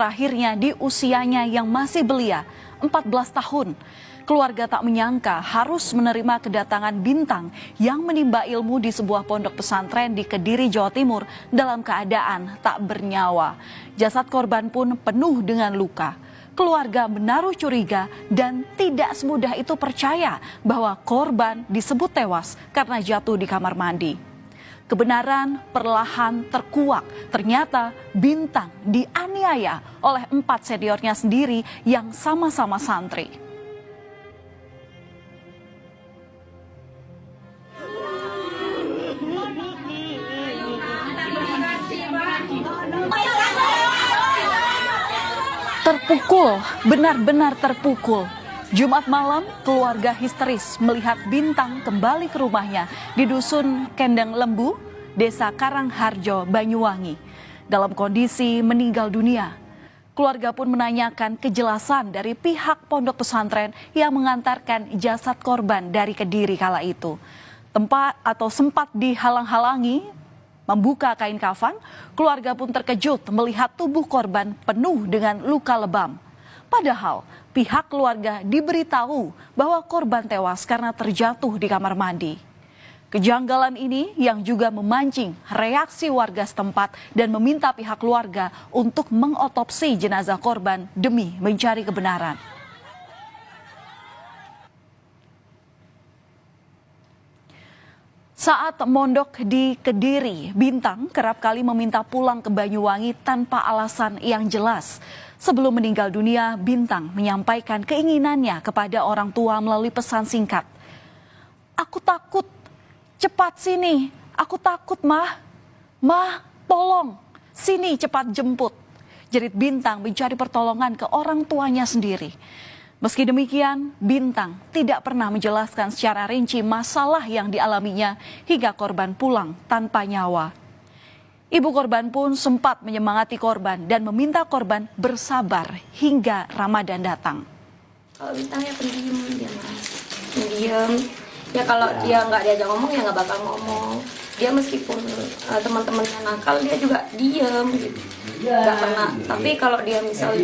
Terakhirnya di usianya yang masih belia, 14 tahun. Keluarga tak menyangka harus menerima kedatangan Bintang yang menimba ilmu di sebuah pondok pesantren di Kediri, Jawa Timur dalam keadaan tak bernyawa. Jasad korban pun penuh dengan luka. Keluarga menaruh curiga dan tidak semudah itu percaya bahwa korban disebut tewas karena jatuh di kamar mandi. Kebenaran perlahan terkuak. Ternyata Bintang dianiaya oleh 4 seniornya sendiri yang sama-sama santri. Terpukul, benar-benar terpukul. Jumat malam, keluarga histeris melihat Bintang kembali ke rumahnya di Dusun Kendeng Lembu, Desa Karangharjo, Banyuwangi, dalam kondisi meninggal dunia. Keluarga pun menanyakan kejelasan dari pihak pondok pesantren yang mengantarkan jasad korban dari Kediri kala itu. Tempat atau sempat dihalang-halangi membuka kain kafan, keluarga pun terkejut melihat tubuh korban penuh dengan luka lebam. Padahal pihak keluarga diberitahu bahwa korban tewas karena terjatuh di kamar mandi. Kejanggalan ini yang juga memancing reaksi warga setempat dan meminta pihak keluarga untuk mengotopsi jenazah korban demi mencari kebenaran. Saat mondok di Kediri, Bintang kerap kali meminta pulang ke Banyuwangi tanpa alasan yang jelas. Sebelum meninggal dunia, Bintang menyampaikan keinginannya kepada orang tua melalui pesan singkat. "Aku takut, cepat sini, aku takut mah. Mah, tolong, sini cepat jemput." Jerit Bintang mencari pertolongan ke orang tuanya sendiri. Meski demikian, Bintang tidak pernah menjelaskan secara rinci masalah yang dialaminya hingga korban pulang tanpa nyawa. Ibu korban pun sempat menyemangati korban dan meminta korban bersabar hingga Ramadan datang. Kalau Bintangnya pendiam dia mas, pendiam. Ya kalau dia nggak diajak ngomong ya nggak bakal ngomong. Dia meskipun teman-temannya nakal dia juga diem gitu, nggak pernah. Tapi kalau dia misal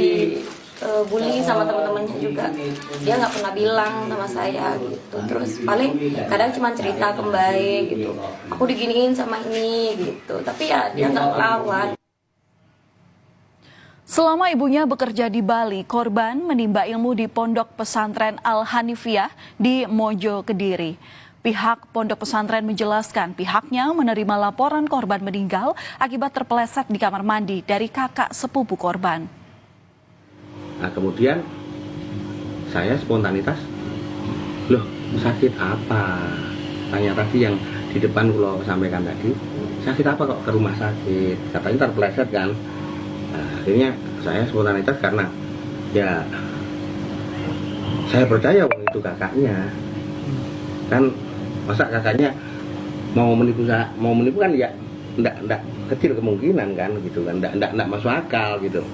bully sama teman-temannya juga dia nggak pernah bilang sama saya gitu. Terus paling kadang cuma cerita kembali gitu, aku diginiin sama ini gitu, tapi ya dia nggak lawan. Selama ibunya bekerja di Bali, korban menimba ilmu di Pondok Pesantren Al-Hanifiyah di Mojo, Kediri. Pihak pondok pesantren menjelaskan pihaknya menerima laporan korban meninggal akibat terpeleset di kamar mandi dari kakak sepupu korban. Nah kemudian saya spontanitas, loh sakit apa? Tanya tadi yang di depan kalau sampaikan tadi, sakit apa kok ke rumah sakit? Katanya terpeleset kan. Nah, akhirnya saya spontanitas karena ya saya percaya wong itu kakaknya. Kan masa kakaknya mau menipu kan ya enggak kecil kemungkinan kan gitu kan, enggak masuk akal gitu.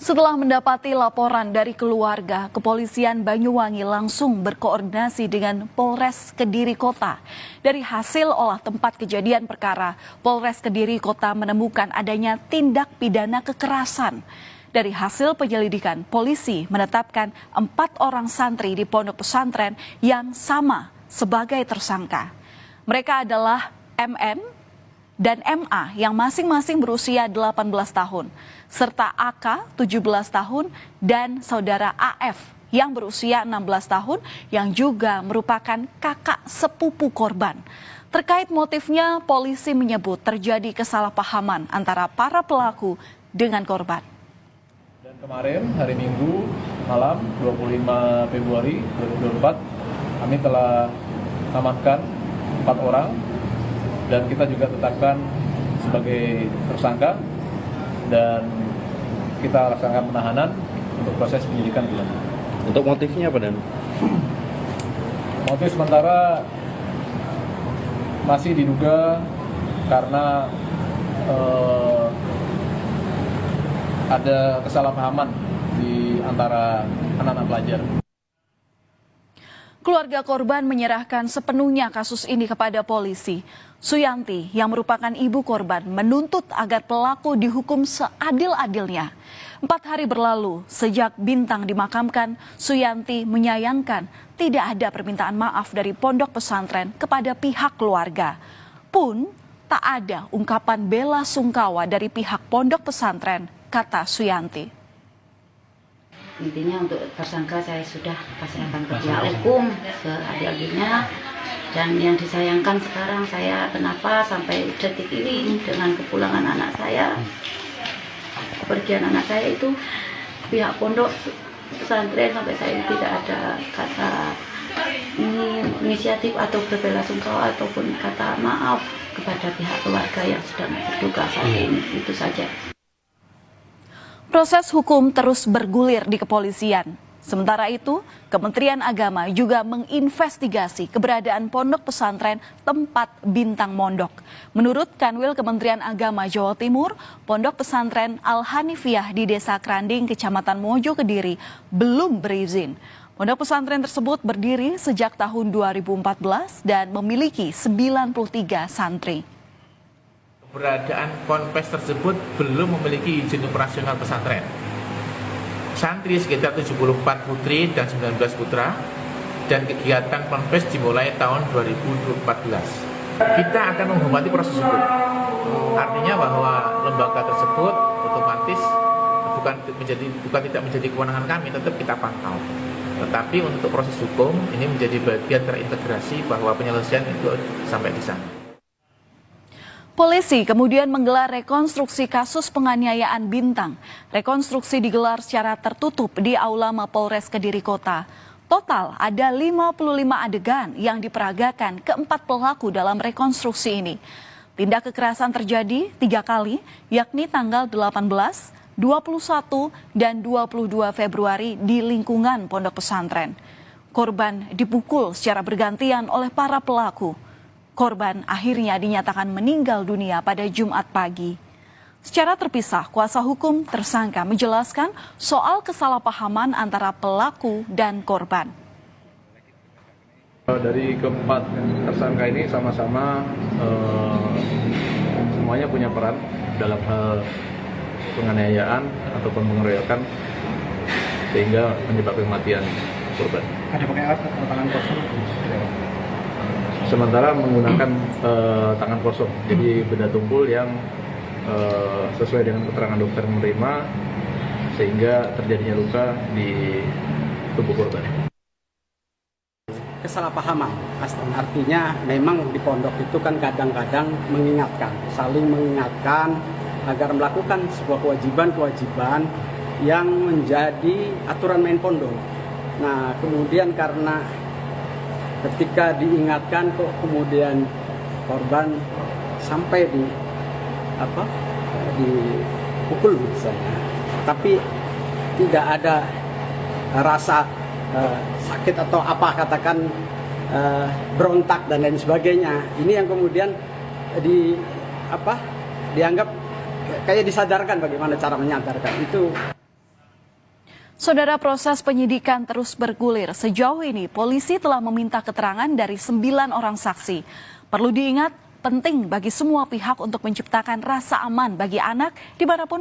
Setelah mendapati laporan dari keluarga, kepolisian Banyuwangi langsung berkoordinasi dengan Polres Kediri Kota. Dari hasil olah tempat kejadian perkara, Polres Kediri Kota menemukan adanya tindak pidana kekerasan. Dari hasil penyelidikan, polisi menetapkan 4 orang santri di pondok pesantren yang sama sebagai tersangka. Mereka adalah MN dan MA yang masing-masing berusia 18 tahun, serta AK 17 tahun dan saudara AF yang berusia 16 tahun yang juga merupakan kakak sepupu korban. Terkait motifnya, polisi menyebut terjadi kesalahpahaman antara para pelaku dengan korban. Dan kemarin hari Minggu malam 25 Februari 2024 kami telah amankan 4 orang dan kita juga tetapkan sebagai tersangka dan kita laksanakan penahanan untuk proses penyidikan berlanjut. Untuk motifnya apa dan? Motif sementara masih diduga karena ada kesalahpahaman di antara anak-anak pelajar. Keluarga korban menyerahkan sepenuhnya kasus ini kepada polisi. Suyanti yang merupakan ibu korban menuntut agar pelaku dihukum seadil-adilnya. 4 hari berlalu sejak Bintang dimakamkan, Suyanti menyayangkan tidak ada permintaan maaf dari pondok pesantren kepada pihak keluarga. Pun tak ada ungkapan bela sungkawa dari pihak pondok pesantren, kata Suyanti. Intinya untuk tersangka saya sudah pasrahkan ke pihak hukum seadil-adilnya, dan yang disayangkan sekarang saya kenapa sampai detik ini dengan kepulangan anak saya, kepergian anak saya itu pihak pondok pesantren sampai saya ini tidak ada kata inisiatif atau berbela sungkawa ataupun kata maaf kepada pihak keluarga yang sedang berduka saat ini. Itu saja. Proses hukum terus bergulir di kepolisian. Sementara itu, Kementerian Agama juga menginvestigasi keberadaan pondok pesantren tempat Bintang mondok. Menurut Kanwil Kementerian Agama Jawa Timur, pondok pesantren Al-Hanifiyah di Desa Kranding, Kecamatan Mojo Kediri belum berizin. Pondok pesantren tersebut berdiri sejak tahun 2014 dan memiliki 93 santri. Keberadaan ponpes tersebut belum memiliki izin operasional pesantren. Santri sekitar 74 putri dan 19 putra, dan kegiatan ponpes dimulai tahun 2014. Kita akan menghormati proses hukum. Artinya bahwa lembaga tersebut otomatis bukan tidak menjadi kewenangan kami, tetap kita pantau. Tetapi untuk proses hukum ini menjadi bagian terintegrasi bahwa penyelesaian itu sampai di sana. Polisi kemudian menggelar rekonstruksi kasus penganiayaan Bintang. Rekonstruksi digelar secara tertutup di Aula Mapolres Kediri Kota. Total ada 55 adegan yang diperagakan keempat pelaku dalam rekonstruksi ini. Tindak kekerasan terjadi 3 kali, yakni tanggal 18, 21, dan 22 Februari di lingkungan pondok pesantren. Korban dipukul secara bergantian oleh para pelaku. Korban akhirnya dinyatakan meninggal dunia pada Jumat pagi. Secara terpisah, kuasa hukum tersangka menjelaskan soal kesalahpahaman antara pelaku dan korban. Dari keempat tersangka ini sama-sama semuanya punya peran dalam hal penganiayaan ataupun pengeroyokan sehingga menyebabkan kematian korban. Ada pakai alat atau tangan kosong? Sementara menggunakan tangan kosong, jadi benda tumpul yang sesuai dengan keterangan dokter menerima sehingga terjadinya luka di tubuh korban. Kesalahpahaman, artinya memang di pondok itu kan kadang-kadang mengingatkan, saling mengingatkan agar melakukan sebuah kewajiban-kewajiban yang menjadi aturan main pondok. Nah, kemudian karena ketika diingatkan kok kemudian korban sampai dipukul misalnya, tapi tidak ada rasa sakit atau apa katakan berontak dan lain sebagainya. Ini yang kemudian dianggap kayak disadarkan bagaimana cara menyadarkan itu. Saudara, proses penyidikan terus bergulir. Sejauh ini polisi telah meminta keterangan dari 9 orang saksi. Perlu diingat, penting bagi semua pihak untuk menciptakan rasa aman bagi anak dimanapun